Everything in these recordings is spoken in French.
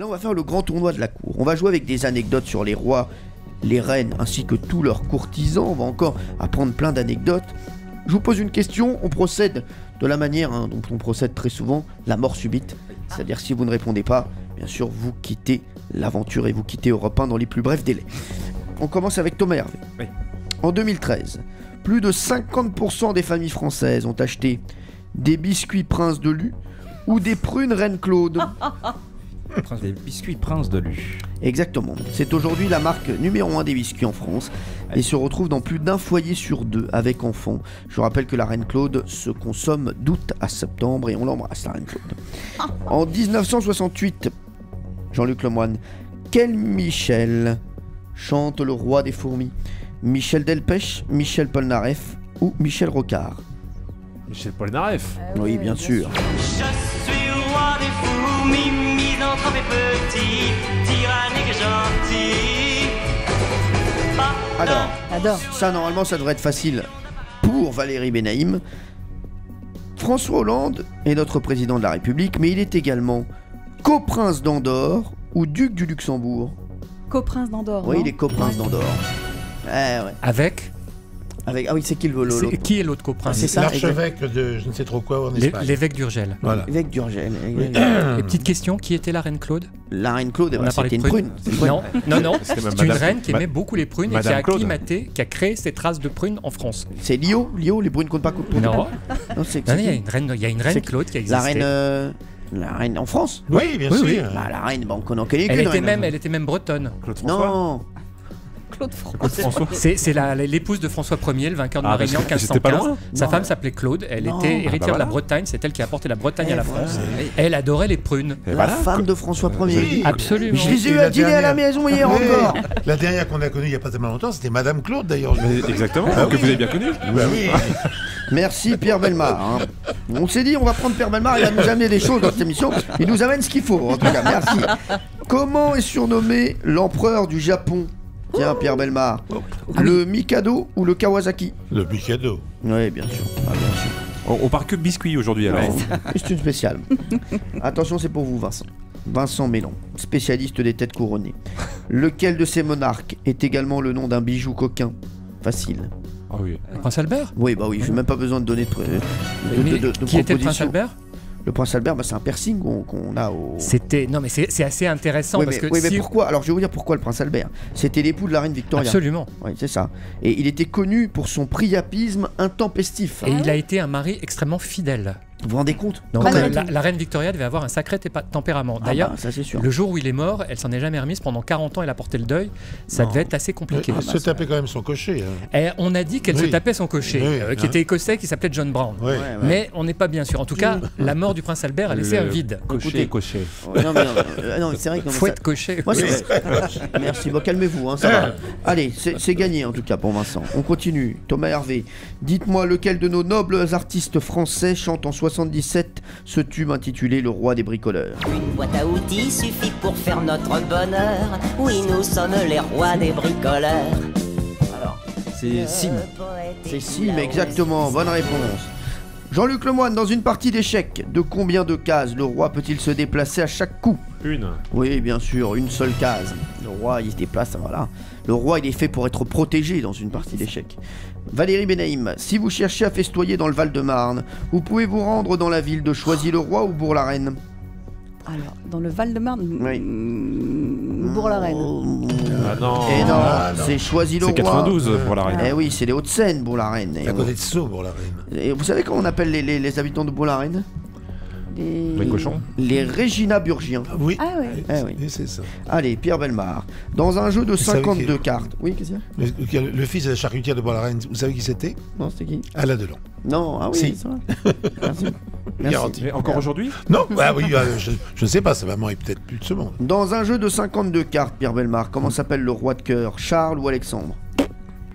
Là, on va faire le grand tournoi de la cour. On va jouer avec des anecdotes sur les rois, les reines, ainsi que tous leurs courtisans. On va encore apprendre plein d'anecdotes. Je vous pose une question, on procède de la manière dont on procède très souvent, la mort subite. C'est-à-dire si vous ne répondez pas, bien sûr, vous quittez l'aventure et vous quittez Europe 1 dans les plus brefs délais. On commence avec Thomas Hervé. Oui. En 2013, plus de 50% des familles françaises ont acheté des biscuits Prince de Lu ou des prunes Reine Claude. Des biscuits Prince de Lu. Exactement. C'est aujourd'hui la marque numéro 1 des biscuits en France et se retrouve dans plus d'un foyer sur deux avec enfants. Je rappelle que la Reine Claude se consomme d'août à septembre et on l'embrasse, la Reine Claude. En 1968, Jean-Luc Lemoyne, quel Michel chante le roi des fourmis? Michel Delpech, Michel Polnareff ou Michel Rocard? Michel Polnareff. Oui, bien sûr. Je suis roi des fourmis, misanthrope et petit, tyrannique et gentil. Alors, ça normalement ça devrait être facile pour Valérie Benaïm. François Hollande est notre président de la République, mais il est également coprince d'Andorre ou duc du Luxembourg. Coprince d'Andorre. Oui, non il est coprince d'Andorre. Ouais. Avec Ah oui, c'est qui l'autre? Qui est l'autre coprince? C'est ça, l'archevêque de je ne sais trop quoi en Espagne. L'évêque d'Urgel. Voilà. Évêque d'Urgel. Et petite question, qui était la reine Claude? La Reine Claude, On a parlé c'était de une prune. Non. C'était même C'est une Madame- reine qui aimait beaucoup les prunes et qui Madame a Claude. acclimaté, qui a créé ces traces de prunes en France. C'est Lio, les brunes comptent pas contre. Non, Non, c'est il y a une reine C'est- Claude qui a la existé. reine. La reine en France. Oui, bien Oui, sûr. oui. Bah, la reine, bon, on en connaît Elle qu'une. était même bretonne. Claude François. Non. Claude François. François. C'est l'épouse de François Ier, le vainqueur de Ah, Marignan, parce que j'étais pas 1515. loin. Sa Non. femme s'appelait Claude, elle Non. était Ah, héritière bah de la voilà. Bretagne, c'est elle qui a apporté la Bretagne à la voilà. France. Elle adorait les prunes. Et La voilà. femme de François Ier. Oui. Absolument. Je les ai Et eu la à dîner à la dernière- maison hier Oui. encore. La dernière qu'on a connue il n'y a pas tellement longtemps, c'était Madame Claude d'ailleurs. Mais exactement, Ah que oui. vous avez bien connu. Bah oui. Merci Pierre Bellemare. Hein. On s'est dit on va prendre Pierre Bellemare, il va nous amener des choses dans cette émission. Il nous amène ce qu'il faut en tout cas, merci. Comment est surnommé l'empereur du Japon? Tiens Pierre Bellemare. Le Mikado ou le Kawasaki? Le Mikado. Oui bien sûr. Ah, bien sûr. On part que de biscuits aujourd'hui alors. C'est une spéciale. Attention c'est pour vous Vincent. Vincent Mélon, spécialiste des têtes couronnées. Lequel de ces monarques est également le nom d'un bijou coquin? Facile. Ah oui. Prince Albert? Oui bah oui, j'ai même pas besoin de donner de Qui était le Prince propositions. Albert? Le Prince Albert, bah, c'est un piercing qu'on a au... Non mais c'est assez intéressant Oui, parce mais, que oui, mais si- pourquoi? Alors je vais vous dire pourquoi le Prince Albert. C'était l'époux de la reine Victoria. Absolument. Oui, c'est ça. Et il était connu pour son priapisme intempestif. Et il a été un mari extrêmement fidèle. Vous vous rendez compte? Donc Quand même. la reine Victoria devait avoir un sacré tempérament. Ah D'ailleurs, bah, ça c'est sûr. le jour où il est mort, elle s'en est jamais remise. Pendant 40 ans, elle a porté le deuil. Ça Non. devait être assez compliqué. Elle se tapait quand même son cocher. Hein. Et on a dit qu'elle se Oui. tapait son cocher, Oui, qui hein. était écossais, qui s'appelait John Brown. Ouais. Ouais. Mais on n'est pas bien sûr. En tout cas, la mort du prince Albert a laissé un vide. Cocher, cocher. Ouais, non, mais non, mais c'est vrai que Fouette cocher. Moi, merci, bon, calmez-vous, hein, ça va. Allez, c'est gagné en tout cas pour Vincent. On continue. Thomas Hervé, dites-moi lequel de nos nobles artistes français chante en 77 ce tube intitulé Le Roi des bricoleurs? Une boîte à outils suffit pour faire notre bonheur. Oui, nous sommes les rois des bricoleurs. C'est Sim. C'est Sim, exactement, bonne réponse. Jean-Luc Lemoyne, dans une partie d'échecs, de combien de cases le roi peut-il se déplacer à chaque coup? Une. Oui, bien sûr, une seule case. Le roi, il se déplace, voilà. Le roi, il est fait pour être protégé dans une partie d'échecs. Valérie Benaïm, si vous cherchez à festoyer dans le Val-de-Marne, vous pouvez vous rendre dans la ville de Choisy-le-Roi ou Bourg-la-Reine? Alors, dans le Val-de-Marne, Oui. Bourg-la-Reine. Ah non. Et non, Ah, non. c'est Choisy-le-Roi. C'est 92 pour la reine. Eh oui, c'est les Hauts-de-Seine, Bourg-la-Reine. C'est à côté de Sceaux pour la reine. Et vous savez comment on appelle les habitants de Bourg-la-Reine? Les cochons. Les Régina-Burgiens. Oui. Ah ouais. Eh oui. C'est ça. Allez, Pierre Bellemare. Dans un jeu de savez 52 qui- cartes. Oui, qu'est-ce qu'il y a? Le fils de la charcutière de Bois-la-Reine, vous savez qui c'était? Non, c'était qui? Alain Delon. Non, ah oui, Si. c'est vrai. Merci. Garanti. Mais encore aujourd'hui? Non, bah oui, je ne sais pas, sa maman est peut-être plus de ce monde. Dans un jeu de 52 cartes, Pierre Bellemare, comment s'appelle le roi de cœur? Charles ou Alexandre?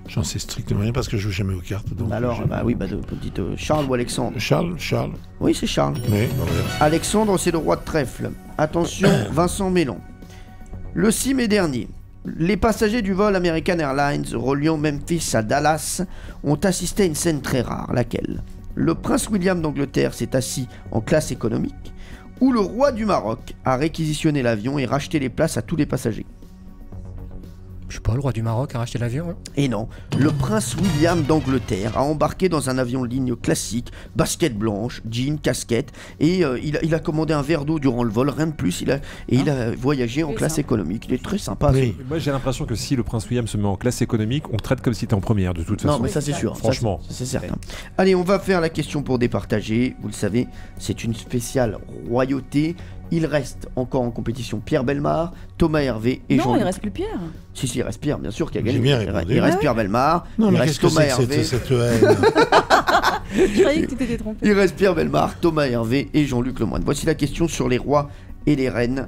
J'en sais strictement rien parce que je joue jamais aux cartes. Donc Alors, bah oui, bah dites Charles ou Alexandre? Charles. Oui, c'est Charles. Oui, bon, voilà. Alexandre, c'est le roi de trèfle. Attention, Vincent Mélon. Le 6 mai dernier, les passagers du vol American Airlines reliant Memphis à Dallas ont assisté à une scène très rare. Laquelle? Le prince William d'Angleterre s'est assis en classe économique où le roi du Maroc a réquisitionné l'avion et racheté les places à tous les passagers. Je sais pas, le roi du Maroc a racheté l'avion. Hein. Et non, le prince William d'Angleterre a embarqué dans un avion de ligne classique, basket blanche, jean, casquette, et il a commandé un verre d'eau durant le vol, rien de plus, il a voyagé en classe économique. Il est très sympa. Oui. Moi j'ai l'impression que si le prince William se met en classe économique, on traite comme si t'es en première de toute façon. Non mais ça c'est sûr, Franchement. ça, c'est certain. Allez, on va faire la question pour départager, vous le savez, c'est une spéciale royauté. Il reste encore en compétition Pierre Bellemare, Thomas Hervé et Non, Jean-Luc. il reste plus Pierre. Si, il reste Pierre, bien sûr, qui a gagné. J'ai bien répondu. Il reste Ah Pierre Bellemare, Non, il mais reste qu'est-ce que Thomas c'est que Hervé. cette haine? Je croyais que tu t'étais trompé. Il reste Pierre Bellemare, Thomas Hervé et Jean-Luc Lemoyne. Voici la question sur les rois et les reines.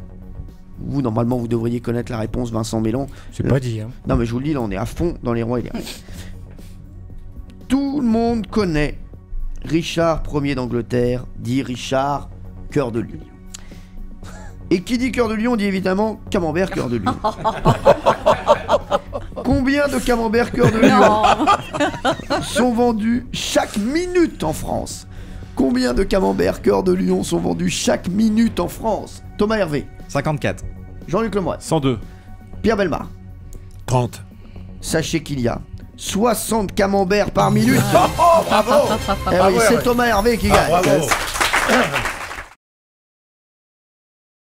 Vous, normalement, vous devriez connaître la réponse, Vincent Mélan. C'est pas dit. Hein. Non, mais je vous le dis, là, on est à fond dans les rois et les reines. Tout le monde connaît Richard Ier d'Angleterre, dit Richard Cœur de Lion. Et qui dit Cœur de Lion dit évidemment Camembert Cœur de Lion. Combien de Camembert Cœur de Lion Non. sont vendus chaque minute en France? Combien de Camembert Cœur de Lion sont vendus chaque minute en France? Thomas Hervé, 54. Jean-Luc Lemoyne, 102. Pierre Bellemare. 30. Sachez qu'il y a 60 camemberts par minute. Oh, bravo. Eh oui, c'est Thomas Hervé qui gagne. Bravo.